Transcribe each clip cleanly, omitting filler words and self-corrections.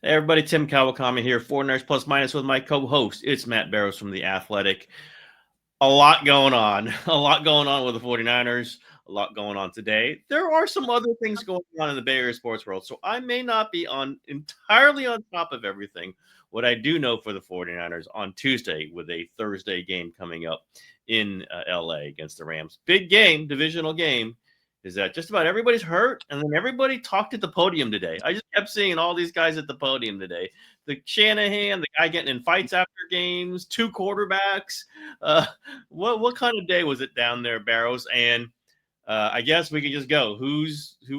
Hey everybody, Tim Kawakami here, 49ers Plus Minus with my co-host. It's Matt Barrows from The Athletic. A lot going on. A lot going on with the 49ers. A lot going on today. There are some other things going on in the Bay Area sports world, so I may not be entirely on top of everything. What I do know for the 49ers on Tuesday with a Thursday game coming up in LA against the Rams. Big game, divisional game. Is that just about everybody's hurt, and then everybody talked at the podium today. I just kept seeing all these guys at the podium today. The Shanahan, the guy getting in fights after games, two quarterbacks. What kind of day was it down there, Barrows? And I guess we can just go. Who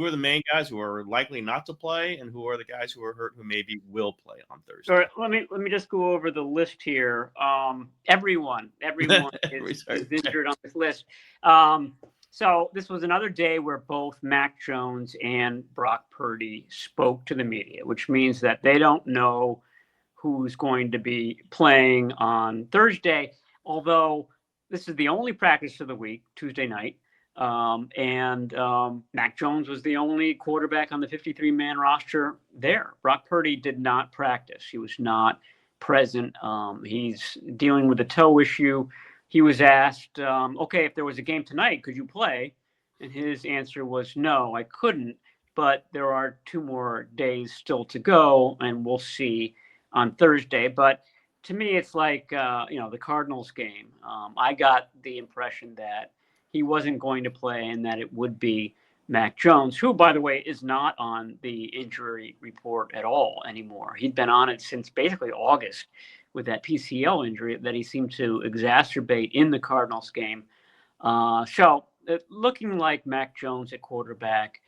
are the main guys who are likely not to play, and who are the guys who are hurt who maybe will play on Thursday? All right, let me just go over the list here. Everyone is injured on this list. So this was another day where both Mac Jones and Brock Purdy spoke to the media, which means that they don't know who's going to be playing on Thursday, although this is the only practice of the week, Tuesday night. Mac Jones was the only quarterback on the 53-man roster there. Brock Purdy did not practice. He was not present. He's dealing with a toe issue. He was asked, okay, if there was a game tonight, could you play? And his answer was, no, I couldn't, but there are 2 more days still to go, and we'll see on Thursday. But to me, it's like, the Cardinals game. I got the impression that he wasn't going to play and that it would be Mac Jones, who, by the way, is not on the injury report at all anymore. He'd been on it since basically August with that PCL injury that he seemed to exacerbate in the Cardinals game. So looking like Mac Jones at quarterback,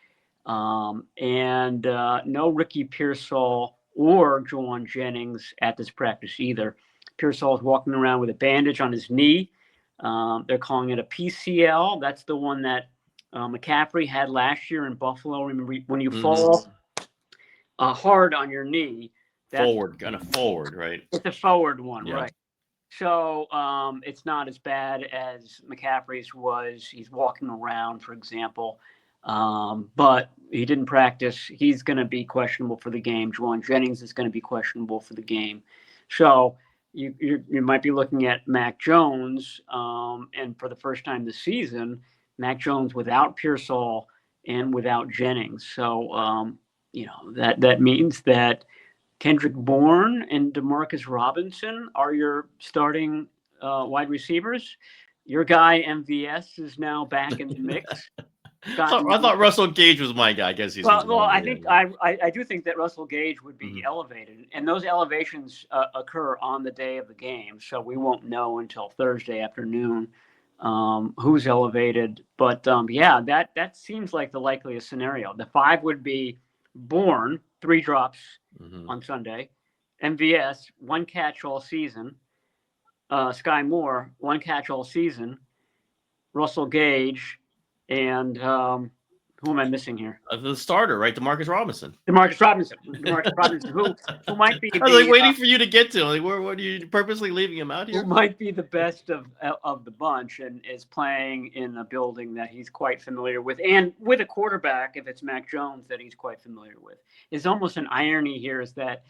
and no Ricky Pearsall or Juwan Jennings at this practice either. Pearsall is walking around with a bandage on his knee. They're calling it a PCL. That's the one that McCaffrey had last year in Buffalo. Remember, when you fall hard on your knee, kind of forward, right? It's a forward one, yeah. Right? So it's not as bad as McCaffrey's was. He's walking around, for example, but he didn't practice. He's going to be questionable for the game. Juwan Jennings is going to be questionable for the game. So you might be looking at Mac Jones, and for the first time this season, Mac Jones without Pearsall and without Jennings. So that means that Kendrick Bourne and Demarcus Robinson are your starting wide receivers. Your guy MVS is now back in the mix. I thought Russell Gage was my guy. I guess he's I do think that Russell Gage would be elevated, and those elevations occur on the day of the game, so we won't know until Thursday afternoon who's elevated. But that seems like the likeliest scenario. The 5 would be Bourne, 3 drops on Sunday, MVS 1 catch all season, Sky Moore 1 catch all season, Russell Gage. And who am I missing here? The starter, right? Demarcus Robinson. Demarcus Robinson, who might be. I was waiting for you to get to. What are you purposely leaving him out here? Who might be the best of the bunch and is playing in a building that he's quite familiar with, and with a quarterback, if it's Mac Jones, that he's quite familiar with. It's almost an irony here is that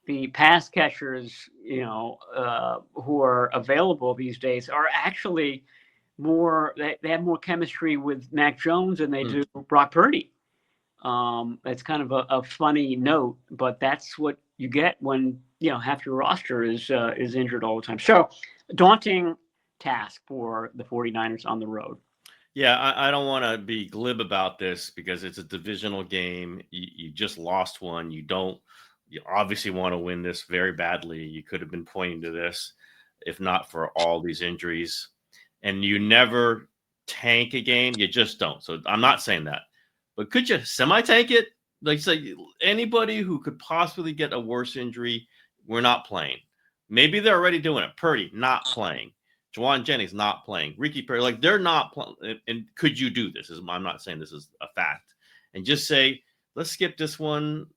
the pass catchers, who are available these days are actually they have more chemistry with Mac Jones than they do Brock Purdy. It's kind of a funny note, but that's what you get when half your roster is injured all the time. So daunting task for the 49ers on the road. Yeah, I don't want to be glib about this because it's a divisional game. You just lost one. You obviously want to win this very badly. You could have been pointing to this if not for all these injuries. And you never tank a game. You just don't. So I'm not saying that. But could you semi-tank it? Like, say, anybody who could possibly get a worse injury, we're not playing. Maybe they're already doing it. Purdy, not playing. Juwan Jennings, not playing. Ricky Purdy, they're not playing. And could you do this? I'm not saying this is a fact. And just say, let's skip this one.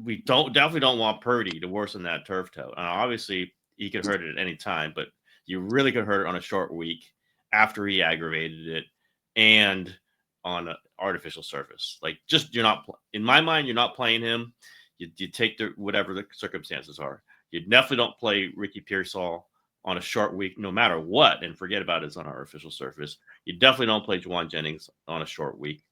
We definitely don't want Purdy to worsen that turf toe. And obviously, he could hurt it at any time, but you really could hurt it on a short week after he aggravated it. And on an artificial surface. Like, just you're not in my mind. You're not playing him. You take whatever the circumstances are. You definitely don't play Ricky Pearsall on a short week, no matter what, and forget about it's on an artificial surface. You definitely don't play Juwan Jennings on a short week.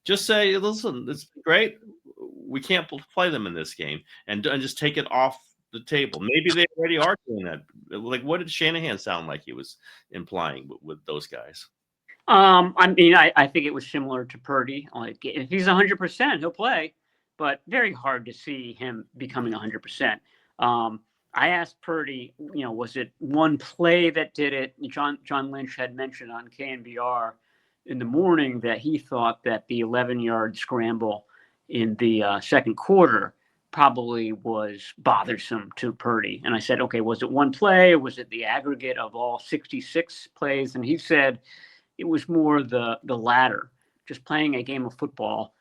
Just say, listen, it's great. We can't play them in this game, and just take it off the table. Maybe they already are doing that. Like, what did Shanahan sound like he was implying with those guys? I mean, I think it was similar to Purdy. Like, if he's 100%, he'll play, but very hard to see him becoming 100%. I asked Purdy, was it one play that did it? John Lynch had mentioned on KNBR in the morning that he thought that the 11-yard scramble in the second quarter probably was bothersome to Purdy. And I said, okay, was it one play or was it the aggregate of all 66 plays? And he said it was more the latter. Just playing a game of football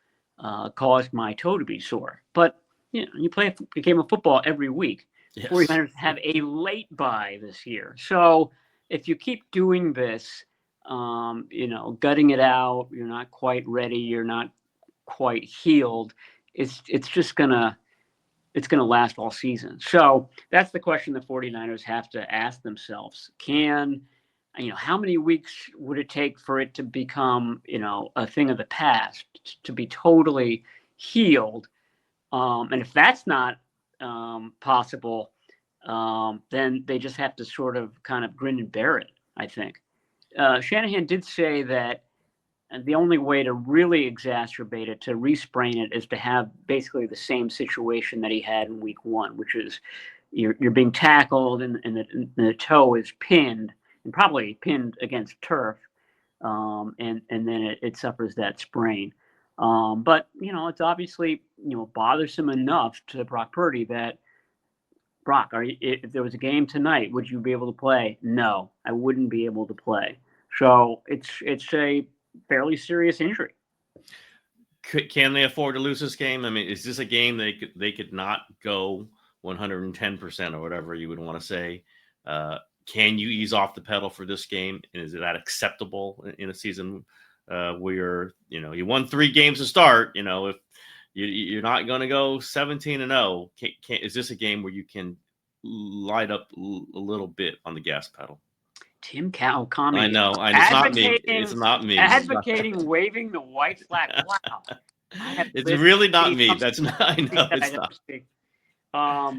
caused my toe to be sore. But you play a game of football every week. Yes. 49ers have a late bye this year. So if you keep doing this, gutting it out, you're not quite ready, you're not quite healed, it's just gonna last all season. So that's the question the 49ers have to ask themselves. How many weeks would it take for it to become, a thing of the past, to be totally healed? And if that's not possible, then they just have to sort of kind of grin and bear it, I think. Shanahan did say that the only way to really exacerbate it, to re-sprain it, is to have basically the same situation that he had in week one, which is you're being tackled and the toe is pinned, and probably pinned against turf, and then it suffers that sprain. But it's obviously bothersome enough to Brock Purdy that, Brock, if there was a game tonight, would you be able to play? No, I wouldn't be able to play. So it's a fairly serious injury. Can they afford to lose this game? I mean, is this a game they could not go 110% or whatever you would want to say? Can you ease off the pedal for this game? And is that acceptable in a season where you won 3 games to start? If you're not going to go 17-0, is this a game where you can light up a little bit on the gas pedal? Tim Kawakami. I know. It's not me. It's not me. Advocating waving the white flag. Wow. It's really not me. That's not. I know it's not.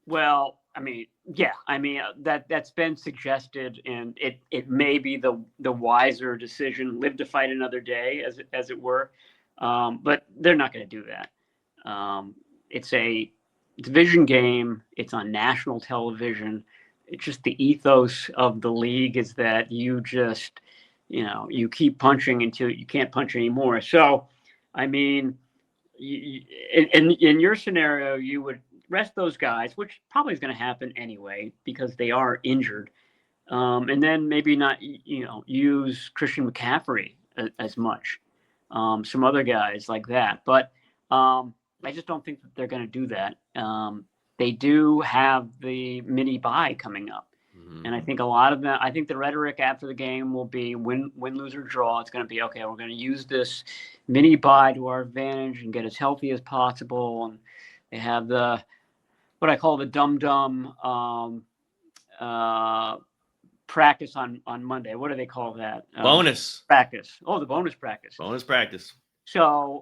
Well, I mean, yeah. I mean, that's been suggested, and it may be the wiser decision. Live to fight another day, as it were. But they're not going to do that. It's a division game. It's on national television. It's just the ethos of the league is that you just, you keep punching until you can't punch anymore. So, I mean, in your scenario, you would rest those guys, which probably is going to happen anyway because they are injured. And then maybe not, use Christian McCaffrey as much. Some other guys like that. But I just don't think that they're going to do that. They do have the mini bye coming up. Mm-hmm. And I think a lot of them, I think the rhetoric after the game will be win, lose, or draw. It's going to be, okay, we're going to use this mini bye to our advantage and get as healthy as possible. And they have what I call the dum-dum practice on Monday. What do they call that? Bonus practice. Oh, the bonus practice. Bonus practice. So,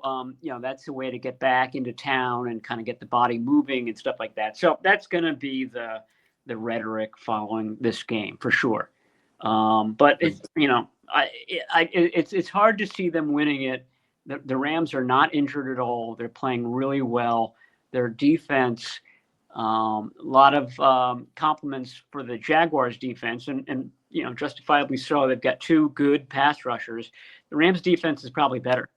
that's a way to get back into town and kind of get the body moving and stuff like that. So that's going to be the rhetoric following this game for sure. But it's, it's hard to see them winning it. The Rams are not injured at all. They're playing really well. Their defense, a lot of compliments for the Jaguars defense, and justifiably so. They've got 2 good pass rushers. The Rams defense is probably better.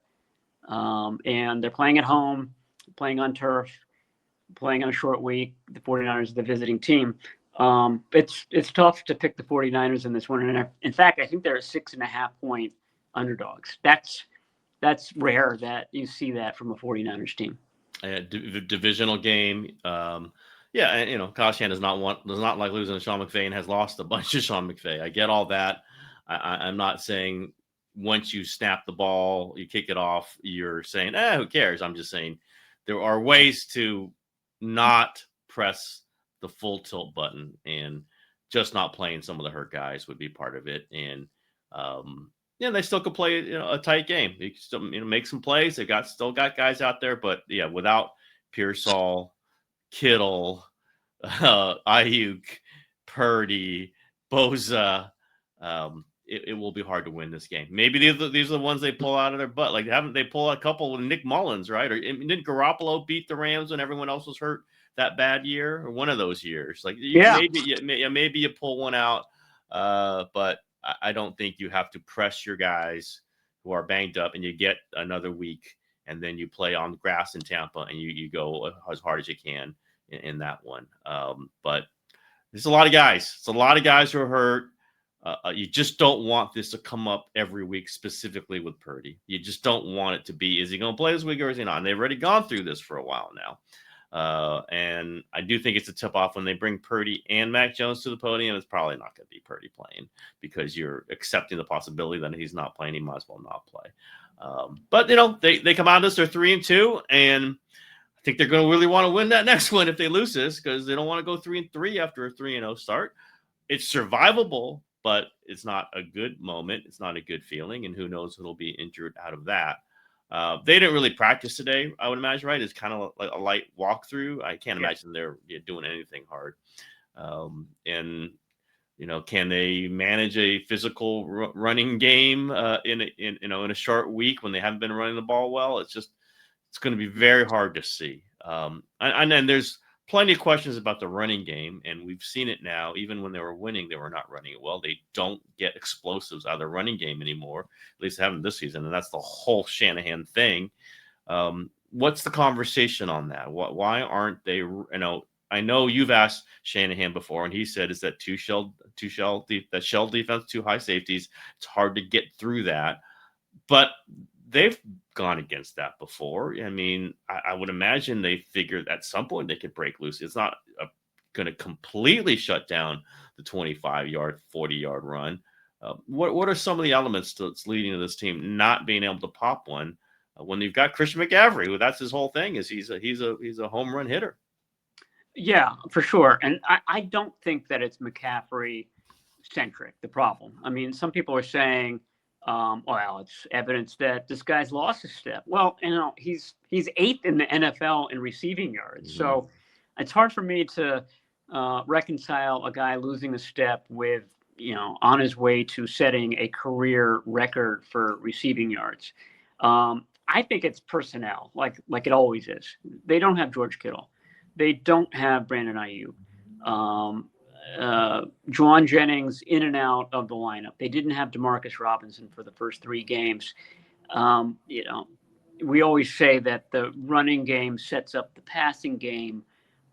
And they're playing at home, playing on turf, playing on a short week. The 49ers are the visiting team. It's tough to pick the 49ers in this one. And in fact, I think they're a 6.5-point underdogs. That's rare that you see that from a 49ers team. Divisional game. And Kyle Shanahan does not like losing to Sean McVay and has lost a bunch of Sean McVay. I get all that. I'm not saying once you snap the ball, you kick it off, you're saying, who cares? I'm just saying there are ways to not press the full tilt button, and just not playing some of the hurt guys would be part of it. And they still could play a tight game. You can still make some plays. They've still got guys out there, but without Pearsall, Kittle, Ayuk, Purdy, Boza, it will be hard to win this game. Maybe these are the ones they pull out of their butt. Like, haven't they pull a couple with Nick Mullins, right? Or didn't Garoppolo beat the Rams when everyone else was hurt that bad year, or one of those years? Like, maybe you pull one out, but I don't think you have to press your guys who are banged up, and you get another week, and then you play on grass in Tampa, and you go as hard as you can in that one. But there's a lot of guys. It's a lot of guys who are hurt. You just don't want this to come up every week, specifically with Purdy. You just don't want it to be, is he going to play this week or is he not? And they've already gone through this for a while now. And I do think it's a tip-off when they bring Purdy and Mac Jones to the podium. It's probably not going to be Purdy playing, because you're accepting the possibility that he's not playing. He might as well not play. But they come out of this, they're 3-2, and I think they're going to really want to win that next one if they lose this, because they don't want to go 3-3 after a 3-0 start. It's survivable, but it's not a good moment. It's not a good feeling, and who knows who'll be injured out of that. They didn't really practice today, I would imagine, right? It's kind of like a light walkthrough. I can't imagine they're doing anything hard. And can they manage a physical running game in a short week when they haven't been running the ball well? It's going to be very hard to see. And then there's plenty of questions about the running game, and we've seen it now. Even when they were winning, they were not running it well. They don't get explosives out of the running game anymore. At least they haven't this season, and that's the whole Shanahan thing. What's the conversation on that? Why aren't they? I know you've asked Shanahan before, and he said, "Is that that shell defense, two high safeties? It's hard to get through that." But they've gone against that before. I mean, I would imagine they figured at some point they could break loose. It's not going to completely shut down the 25-yard, 40-yard run. What are some of the elements that's leading to this team not being able to pop one when you've got Christian McCaffrey, who that's his whole thing, is he's a home run hitter? Yeah, for sure. And I don't think that it's McCaffrey centric, the problem. I mean, some people are saying, well, it's evidence that this guy's lost a step. Well, he's 8th in the NFL in receiving yards. Mm-hmm. So it's hard for me to reconcile a guy losing a step with, on his way to setting a career record for receiving yards. I think it's personnel, like it always is. They don't have George Kittle. They don't have Brandon Ayuk. Juwan Jennings in and out of the lineup. They didn't have Demarcus Robinson for the first 3 games. We always say that the running game sets up the passing game.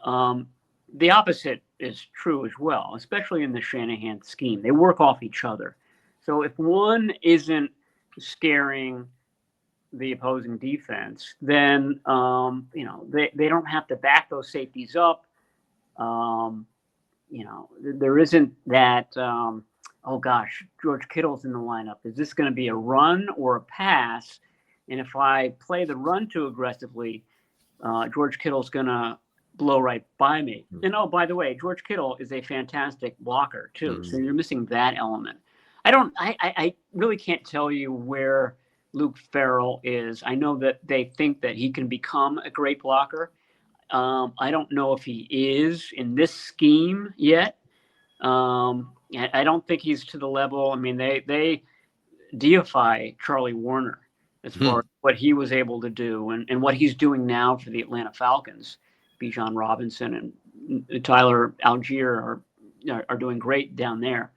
The opposite is true as well, especially in the Shanahan scheme. They work off each other. So if one isn't scaring the opposing defense, then they don't have to back those safeties up. There isn't that, oh gosh, George Kittle's in the lineup. Is this going to be a run or a pass? And if I play the run too aggressively, George Kittle's going to blow right by me. Mm-hmm. And by the way, George Kittle is a fantastic blocker too. Mm-hmm. So you're missing that element. I really can't tell you where Luke Farrell is. I know that they think that he can become a great blocker. I don't know if he is in this scheme yet. I don't think he's to the level. I mean, they deify Charlie Warner as far as what he was able to do and what he's doing now for the Atlanta Falcons. Bijan Robinson and Tyler Algier are doing great down there.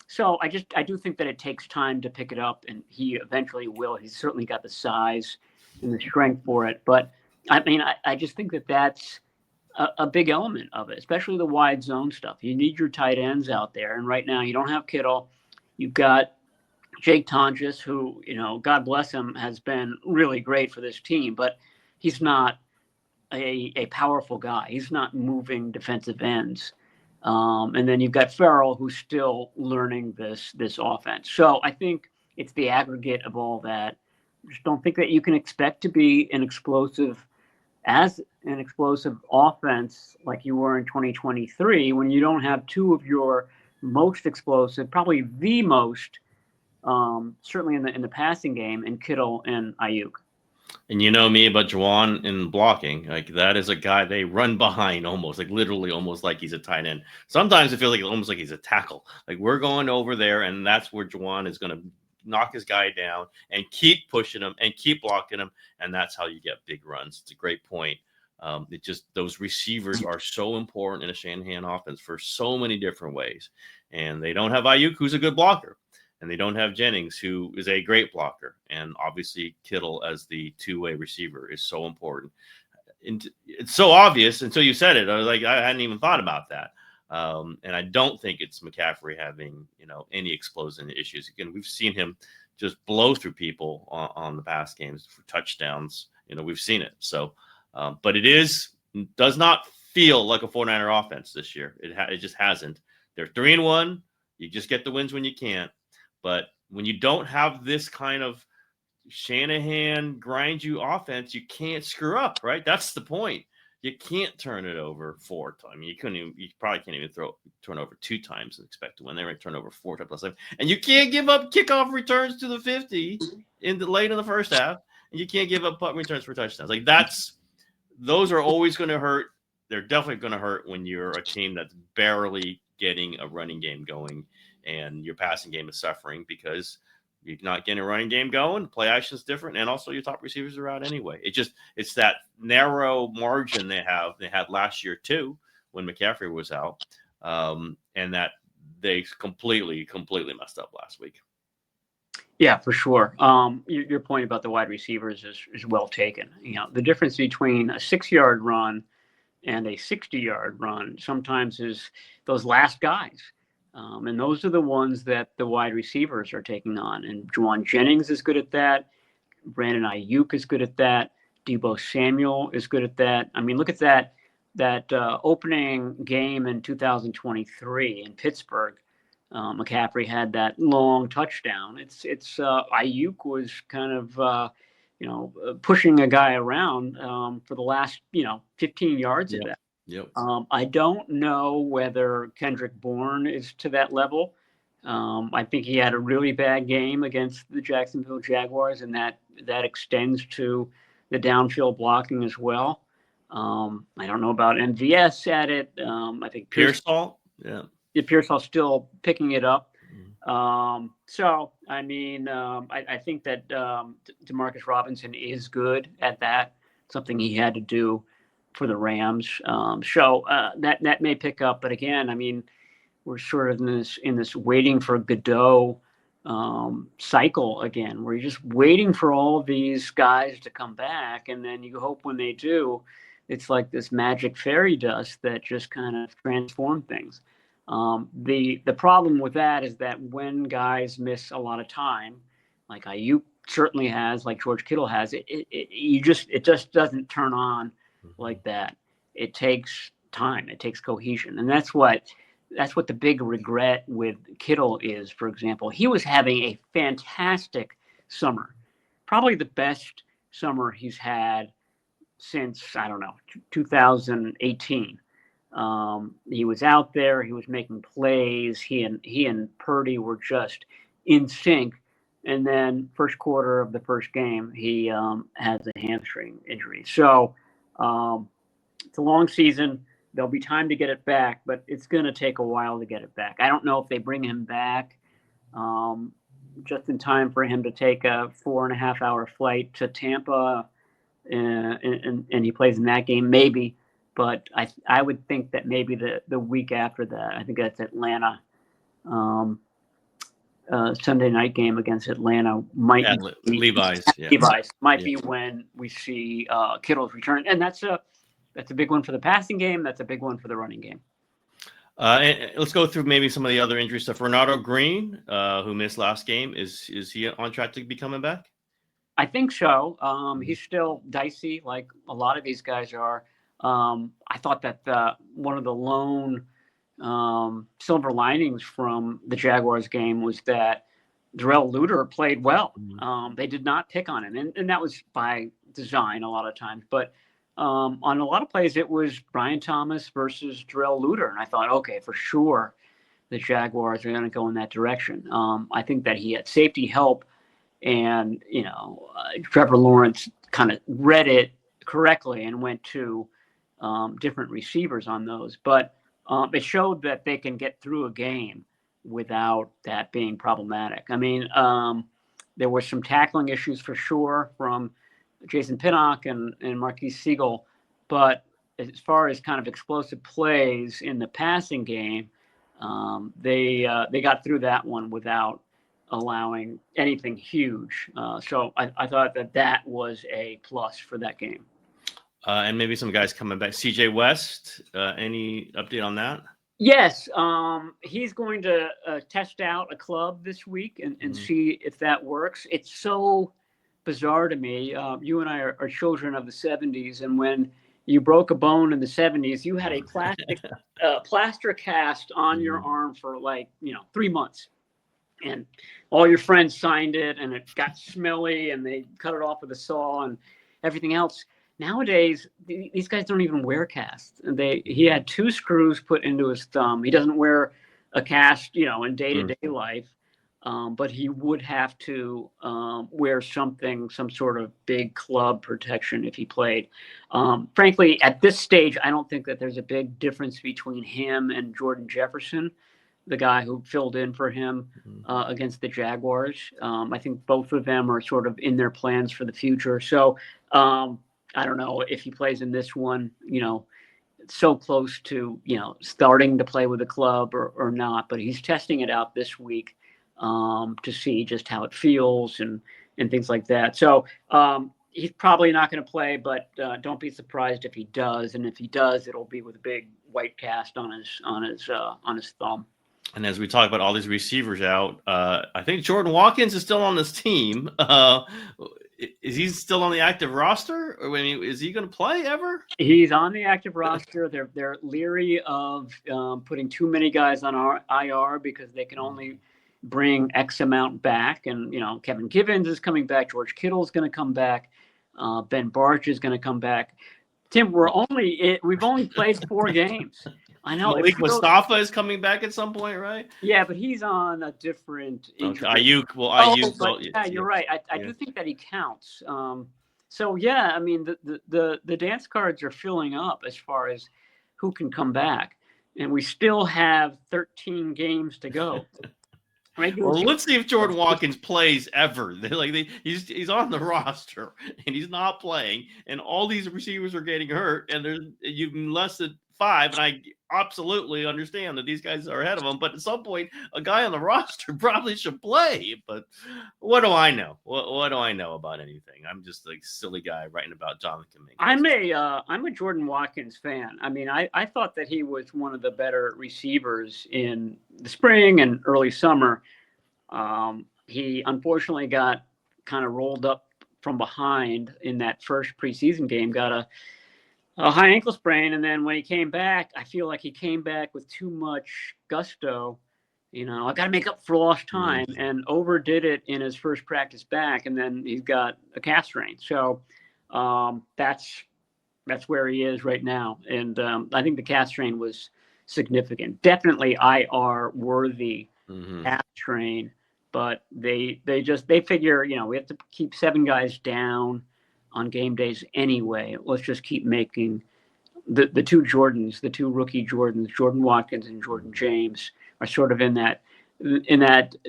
So I do think that it takes time to pick it up, and he eventually will. He's certainly got the size and the strength for it, but I mean, I just think that that's a big element of it, especially the wide zone stuff. You need your tight ends out there. And right now you don't have Kittle. You've got Jake Tonjes, who, God bless him, has been really great for this team, but he's not a powerful guy. He's not moving defensive ends. And then you've got Farrell, who's still learning this offense. So I think it's the aggregate of all that. Just don't think that you can expect to be an explosive offense like you were in 2023 when you don't have two of your most explosive, probably the most, certainly in the passing game, in Kittle and Ayuk. And you know me about Juwan in blocking. Like, that is a guy they run behind almost, like literally almost like he's a tight end. Sometimes it feels like almost like he's a tackle. Like, we're going over there, and that's where Juwan is going to knock his guy down and keep pushing him and keep blocking him. And that's how you get big runs. It's a great point. It just, those receivers are so important in a Shanahan offense for so many different ways. And they don't have Ayuk, who's a good blocker. And they don't have Jennings, who is a great blocker. And obviously Kittle as the two-way receiver is so important. And it's so obvious until you said it. I was like, I hadn't even thought about that. And I don't think it's McCaffrey having, any explosion issues. Again, we've seen him just blow through people on the past games for touchdowns. We've seen it. So, but does not feel like a 49er offense this year. It just hasn't. They're 3-1. You just get the wins when you can't. But when you don't have this kind of Shanahan grind you offense, you can't screw up, right? That's the point. You can't turn it over 4 times. I mean, you probably can't even turn over 2 times and expect to win. They might turn over 4 times plus 7. And you can't give up kickoff returns to the 50 late in the first half. And you can't give up punt returns for touchdowns. Like, those are always going to hurt. They're definitely going to hurt when you're a team that's barely getting a running game going and your passing game is suffering because you're not getting a running game going. Play action is different, and also your top receivers are out anyway. It's that narrow margin they had last year too when McCaffrey was out, and that they completely messed up last week. Yeah, for sure. Your point about the wide receivers is well taken. The difference between a 6-yard run and a 60-yard run sometimes is those last guys. And those are the ones that the wide receivers are taking on. And Juwan Jennings is good at that. Brandon Ayuk is good at that. Deebo Samuel is good at that. I mean, look at that opening game in 2023 in Pittsburgh. McCaffrey had that long touchdown. Ayuk was kind of pushing a guy around for the last 15 yards of that. Yep. I don't know whether Kendrick Bourne is to that level. I think he had a really bad game against the Jacksonville Jaguars, and that extends to the downfield blocking as well. I don't know about MVS at it. I think Pearsall, Pearsall still picking it up. So, I mean, I think that Demarcus Robinson is good at that. Something he had to do for the Rams. That may pick up. But again, I mean, we're sort of in this waiting for Godot cycle again, where you're just waiting for all of these guys to come back. And then you hope when they do, it's like this magic fairy dust that just kind of transform things. The problem with that is that when guys miss a lot of time, like Ayuk certainly has, like George Kittle has, it just doesn't turn on like that. It takes time. It takes cohesion, and that's what the big regret with Kittle is. For example, he was having a fantastic summer, probably the best summer he's had since 2018. He was out there. He was making plays. He and Purdy were just in sync. And then first quarter of the first game, he has a hamstring injury. So it's a long season. There'll be time to get it back, but it's going to take a while to get it back. I don't know if they bring him back just in time for him to take a 4.5-hour flight to Tampa, and he plays in that game, maybe. But I would think that maybe the week after that, I think that's Atlanta, Sunday night game against Atlanta might be Levi's might be when we see Kittle's return, and that's a big one for the passing game. That's a big one for the running game. And let's go through maybe some of the other injury stuff. Ronaldo Green, who missed last game, is he on track to be coming back? I think so. He's still dicey, like a lot of these guys are. I thought that one of the lone silver linings from the Jaguars game was that Darrell Luter played well. Mm-hmm. They did not pick on him, and that was by design a lot of times. But on a lot of plays, it was Brian Thomas versus Darrell Luter, and I thought, okay, for sure, the Jaguars are going to go in that direction. I think that he had safety help, and Trevor Lawrence kind of read it correctly and went to different receivers on those. But it showed that they can get through a game without that being problematic. I mean, there were some tackling issues for sure from Jason Pinnock and Marquise Siegel, but as far as kind of explosive plays in the passing game, they got through that one without allowing anything huge. So I thought that was a plus for that game. And maybe some guys coming back. CJ West, any update on that? Yes, he's going to test out a club this week and see if that works. It's so bizarre to me. You and I are children of the 70s, and when you broke a bone in the 70s, you had a plaster cast on your arm for 3 months. And all your friends signed it, and it got smelly, and they cut it off with a saw and everything else. Nowadays, these guys don't even wear casts. He had 2 screws put into his thumb. He doesn't wear a cast, in day-to-day life, but he would have to wear some sort of big club protection if he played. Frankly, at this stage, I don't think that there's a big difference between him and Jordan Jefferson, the guy who filled in for him against the Jaguars. I think both of them are sort of in their plans for the future. So I don't know if he plays in this one, so close to, starting to play with the club or not, but he's testing it out this week to see just how it feels and things like that. So he's probably not going to play, but don't be surprised if he does. And if he does, it'll be with a big white cast on his thumb. And as we talk about all these receivers out, I think Jordan Watkins is still on this team. Is he still on the active roster? Or is he going to play ever? He's on the active roster. They're leery of putting too many guys on our IR because they can only bring X amount back. And Kevin Givens is coming back. George Kittle's going to come back. Ben Barch is going to come back. Tim, we've only played 4 games. I know. Malik Mustafa is coming back at some point, right? Yeah, but he's on a different injury. Ayuk. You're right. I do think that he counts. So yeah, I mean the dance cards are filling up as far as who can come back, and we still have 13 games to go. Well, let's see if Jordan Watkins plays ever. He's on the roster and he's not playing, and all these receivers are getting hurt, and there's less than 5, and I absolutely understand that these guys are ahead of them. But at some point, a guy on the roster probably should play. But what do I know? What do I know about anything? I'm just a silly guy writing about Jonathan Mingo. I'm a Jordan Watkins fan. I mean, I thought that he was one of the better receivers in the spring and early summer. He unfortunately got kind of rolled up from behind in that first preseason game, got a high ankle sprain. And then when he came back, I feel like he came back with too much gusto. I got to make up for lost time, and overdid it in his first practice back. And then he's got a calf strain. So that's where he is right now. And I think the calf strain was significant, definitely IR worthy calf strain. But they figure, we have to keep 7 guys down on game days anyway. Let's just keep making the 2 Jordans, the 2 rookie Jordans, Jordan Watkins and Jordan James, are sort of in that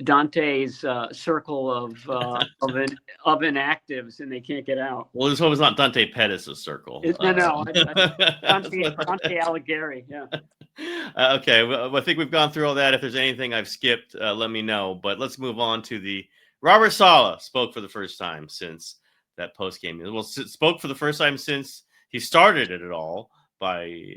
Dante's circle of inactives, and they can't get out. Well, this was not Dante Pettis' circle. Dante Alighieri. Yeah. Okay, well, I think we've gone through all that. If there's anything I've skipped, let me know. But let's move on to the Robert Saleh spoke for the first time since that post game. Well, spoke for the first time since he started it at all by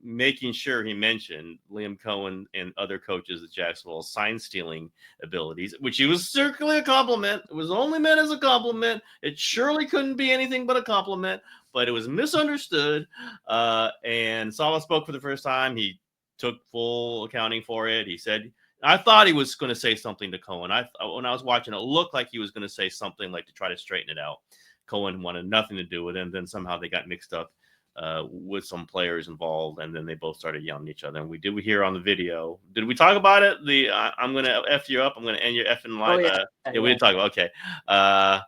making sure he mentioned Liam Cohen and other coaches at Jacksonville sign stealing abilities, which he was certainly a compliment. It was only meant as a compliment. It surely couldn't be anything but a compliment, but it was misunderstood. And Saleh spoke for the first time. He took full accounting for it. He said I thought he was going to say something to Cohen. When I was watching, it looked like he was going to say something like to try to straighten it out. Cohen wanted nothing to do with it, and then somehow they got mixed up with some players involved, and then they both started yelling at each other. And we hear on the video. Did we talk about it? I'm going to F you up. I'm going to end your effing life. Yeah, we didn't talk about it. Okay.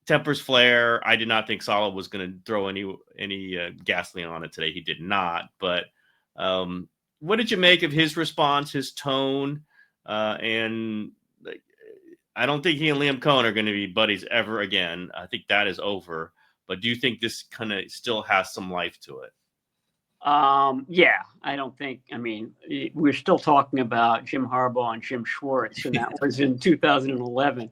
Tempers flare. I did not think Salah was going to throw any gasoline on it today. He did not. But what did you make of his response, his tone? And I don't think he and Liam Cohen are going to be buddies ever again. I think that is over. But do you think this kind of still has some life to it? Yeah, I don't think. I mean, we're still talking about Jim Harbaugh and Jim Schwartz, and that was in 2011.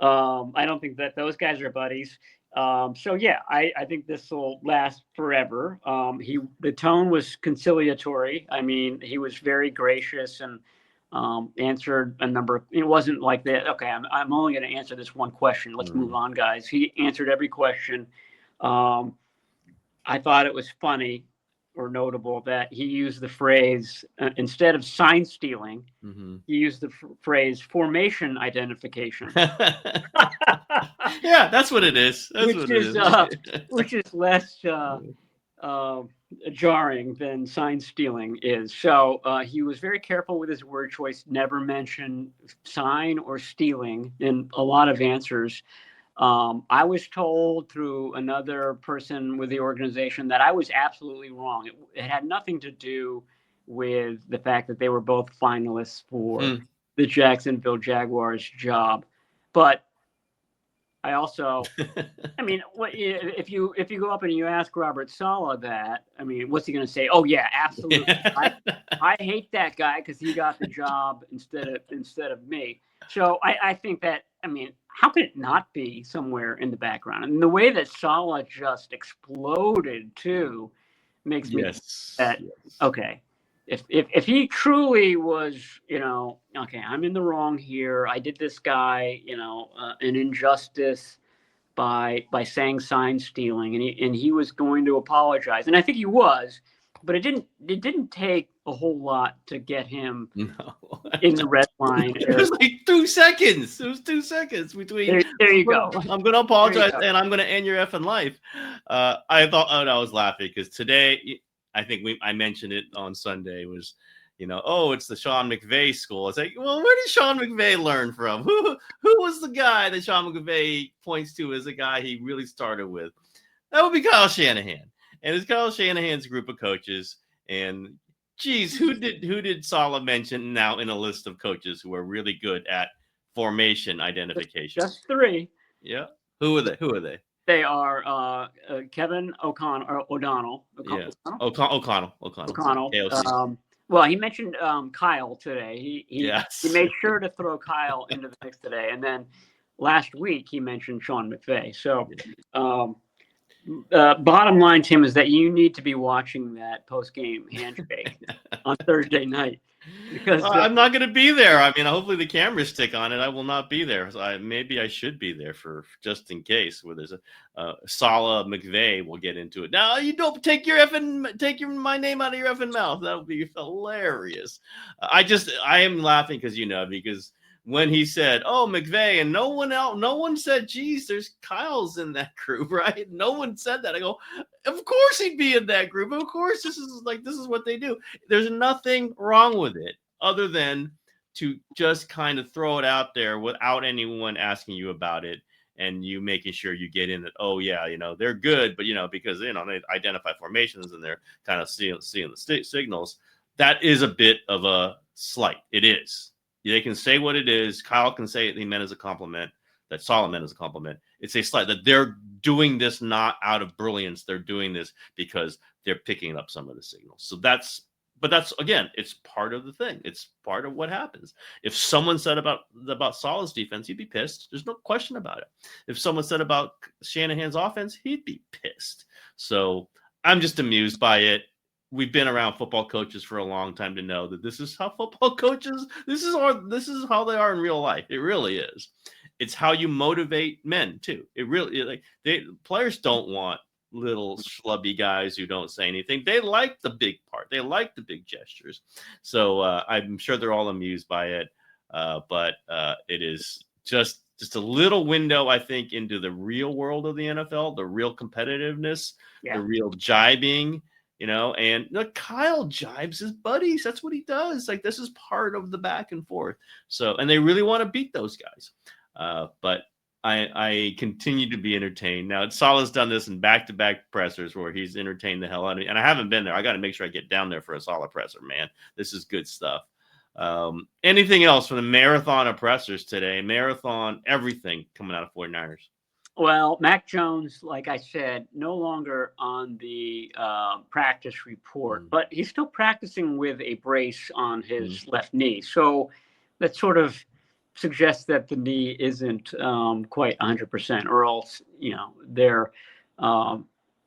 I don't think that those guys are buddies. So yeah, I think this will last forever. The tone was conciliatory. I mean, he was very gracious and answered a number. It wasn't like that. Okay, I'm only going to answer this one question. Let's move on, guys. He answered every question. I thought it was funny or notable that he used the phrase instead of sign stealing, he used the phrase formation identification. Yeah, that's what it is. Which is less jarring than sign stealing is. So he was very careful with his word choice, never mentioned sign or stealing in a lot of answers. I was told through another person with the organization that I was absolutely wrong. It had nothing to do with the fact that they were both finalists for the Jacksonville Jaguars job. But I also, I mean, if you go up and you ask Robert Saleh that, I mean, what's he going to say? Oh yeah, absolutely. I hate that guy because he got the job instead of me. So I think that, I mean, how could it not be somewhere in the background? And the way that Saleh just exploded too makes me that okay. If he truly was, okay, I'm in the wrong here. I did this guy, an injustice by saying sign stealing, and he was going to apologize, and I think he was, but it didn't take a whole lot to get him in the red line. It was like 2 seconds. It was 2 seconds between. There you go. I'm going to apologize, and I'm going to end your effing life. I thought, I was laughing because today. I think I mentioned it on Sunday was, it's the Sean McVay school. It's like, well, where did Sean McVay learn from? Who was the guy that Sean McVay points to as a guy he really started with? That would be Kyle Shanahan. And it's Kyle Shanahan's group of coaches. And geez, who did Saleh mention now in a list of coaches who are really good at formation identification? Just 3. Yeah. Who are they? They are Kevin O'Connell. O'Connell. Well, he mentioned Kyle today. He made sure to throw Kyle into the mix today. And then last week he mentioned Sean McVay. So bottom line, Tim, is that you need to be watching that post-game handshake on Thursday night. Because I'm not going to be there. I mean, hopefully the cameras stick on it. I will not be there. So maybe I should be there for just in case. Where there's a Salah McVay, we'll get into it. Now you don't take my name out of your effing mouth. That would be hilarious. I am laughing because when he said, "Oh, McVay," and no one said, "Geez, there's Kyle's in that group," right? No one said that. I go, of course he'd be in that group. Of course, this is what they do. There's nothing wrong with it other than to just kind of throw it out there without anyone asking you about it and you making sure you get in it. Oh yeah, they're good, but because they identify formations and they're kind of seeing the signals. That is a bit of a slight. It is. They can say what it is. Kyle can say he meant as a compliment. That Saleh meant as a compliment. It's a slight that they're doing this not out of brilliance. They're doing this because they're picking up some of the signals. So that's again, it's part of the thing. It's part of what happens. If someone said about Saleh's defense, he'd be pissed. There's no question about it. If someone said about Shanahan's offense, he'd be pissed. So I'm just amused by it. We've been around football coaches for a long time to know that this is how football coaches, this is how they are in real life. It really is. It's how you motivate men too. It really, players don't want little schlubby guys who don't say anything. They like the big part. They like the big gestures. So I'm sure they're all amused by it. But it is just a little window, I think, into the real world of the NFL, the real competitiveness, the real jibing, and Kyle jibes his buddies. That's what he does. Like, this is part of the back and forth. So, and they really want to beat those guys. But I continue to be entertained. Now, Salah's done this in back-to-back pressers where he's entertained the hell out of me. And I haven't been there. I got to make sure I get down there for a Salah presser, man. This is good stuff. Anything else from the marathon of pressers today? Marathon, everything coming out of 49ers. Well, Mac Jones, like I said, no longer on the practice report, but he's still practicing with a brace on his left knee. So that sort of suggests that the knee isn't quite 100%, or else, they're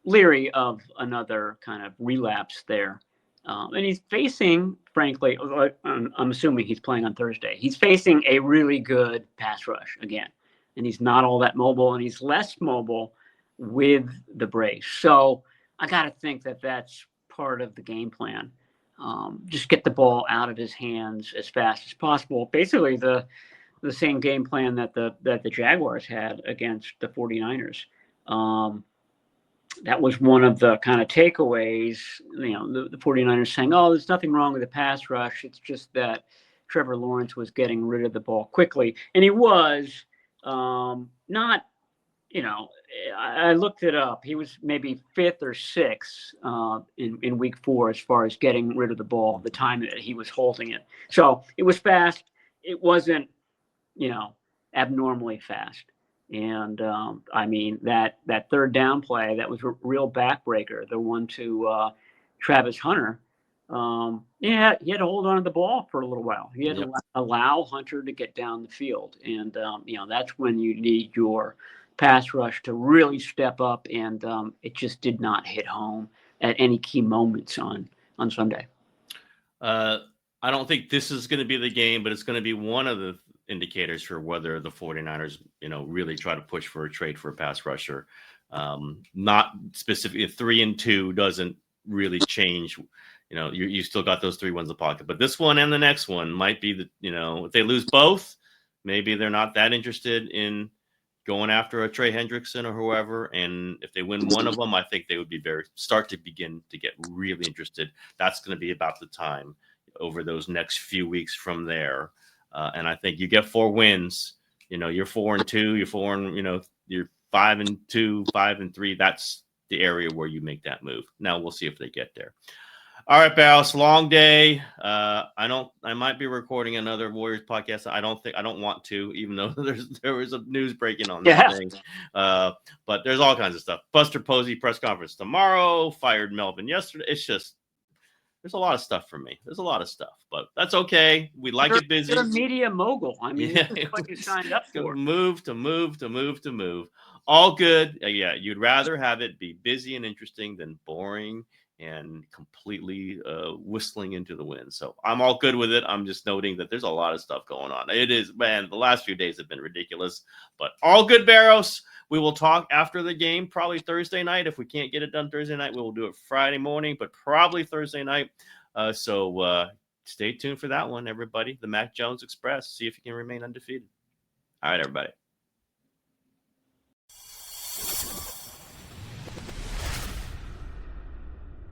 leery of another kind of relapse there. And he's facing, frankly, I'm assuming he's playing on Thursday. He's facing a really good pass rush again. And he's not all that mobile, and he's less mobile with the brace. So I got to think that that's part of the game plan. Just get the ball out of his hands as fast as possible. Basically, the same game plan that the Jaguars had against the 49ers. That was one of the kind of takeaways, the 49ers saying, oh, there's nothing wrong with the pass rush. It's just that Trevor Lawrence was getting rid of the ball quickly. And he was not, I looked it up. He was maybe 5th or 6th in week 4 as far as getting rid of the ball, the time that he was holding it. So it was fast. It wasn't, abnormally fast. And I mean, that third down play, that was a real backbreaker, the one to Travis Hunter. He had to hold on to the ball for a little while. He had to allow Hunter to get down the field. And, that's when you need your pass rush to really step up. And it just did not hit home at any key moments on Sunday. I don't think this is going to be the game, but it's going to be one of the indicators for whether the 49ers, really try to push for a trade for a pass rusher. Not specifically 3-2 doesn't really change. You still got those 3 ones in the pocket, but this one and the next one might be if they lose both, maybe they're not that interested in going after a Trey Hendrickson or whoever. And if they win one of them, I think they would start to begin to get really interested. That's going to be about the time over those next few weeks from there. And I think you get 4 wins, you're 4-2, you're 4 and, you're 5-2, 5-3. That's the area where you make that move. Now we'll see if they get there. All right, Barrows, long day. I might be recording another Warriors podcast. I don't want to, even though there was a news breaking on that thing. But there's all kinds of stuff. Buster Posey press conference tomorrow, fired Melvin yesterday. It's just, there's a lot of stuff for me. There's a lot of stuff, but that's okay. We like it busy. You're a media mogul. I mean, this is what you signed up for. Move. All good. Yeah, you'd rather have it be busy and interesting than boring and completely whistling into the wind. So I'm all good with it. I'm just noting that there's a lot of stuff going on. It is, man, the last few days have been ridiculous, but all good, Barrows. We will talk after the game, probably Thursday night. If we can't get it done Thursday night, we will do it Friday morning, but probably Thursday night. So stay tuned for that one, everybody. The Mac Jones Express. See if you can remain undefeated. All right, everybody.